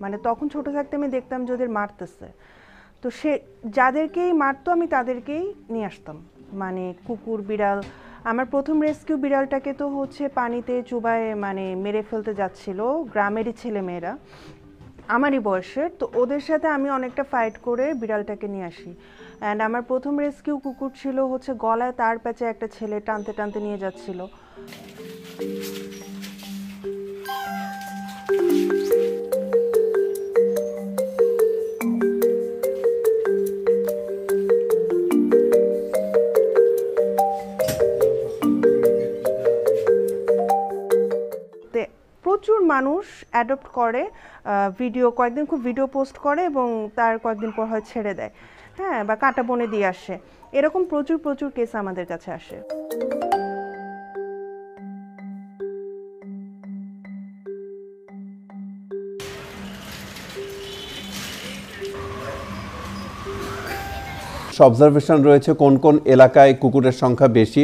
মানে তখন ছোট থাকতে আমি দেখতাম যে ওদের মারতেছে, তো সে যাদেরকেই মারতো আমি তাদেরকেই নিয়ে আসতাম। মানে কুকুর, বিড়াল। আমার প্রথম রেস্কিউ বিড়ালটাকে তো হচ্ছে পানিতে চুবায় মানে মেরে ফেলতে যাচ্ছিল গ্রামেরই ছেলেমেয়েরা, আমারই বয়সের। তো ওদের সাথে আমি অনেকটা ফাইট করে বিড়ালটাকে নিয়ে আসি। অ্যান্ড আমার প্রথম রেস্কিউ কুকুর ছিল হচ্ছে গলায় তার প্যাচে একটা ছেলে টানতে টানতে নিয়ে যাচ্ছিল। প্রচুর মানুষ অ্যাডপ্ট করে, ভিডিও কয়েকদিন খুব ভিডিও পোস্ট করে এবং তার কয়েকদিন পর হয় ছেড়ে দেয়, হ্যাঁ, বা কাটা বনে দিয়ে আসে। এরকম প্রচুর প্রচুর কেস আমাদের কাছে আসে। অবজারভেশন রয়েছে কোন কোন এলাকায় কুকুরের সংখ্যা বেশি।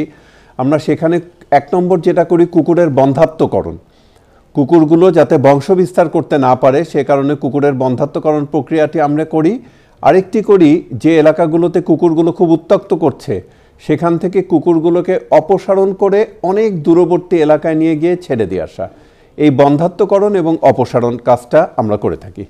আমরা সেখানে 1 নম্বর যেটা করি, কুকুরের বন্ধ্যাত্বকরণ। কুকুরগুলো যাতে বংশ বিস্তার করতে না পারে সে কারণে কুকুরের বন্ধ্যাত্বকরণ প্রক্রিয়াটি আমরা করি। আরেকটি করি, যে এলাকাগুলোতে কুকুরগুলো খুব উত্ত্যক্ত করছে সেখান থেকে কুকুরগুলোকে অপসারণ করে অনেক দূরবর্তী এলাকায় নিয়ে গিয়ে ছেড়ে দিয়ে আসা। এই বন্ধ্যাত্বকরণ এবং অপসারণ কাজটা আমরা করে থাকি।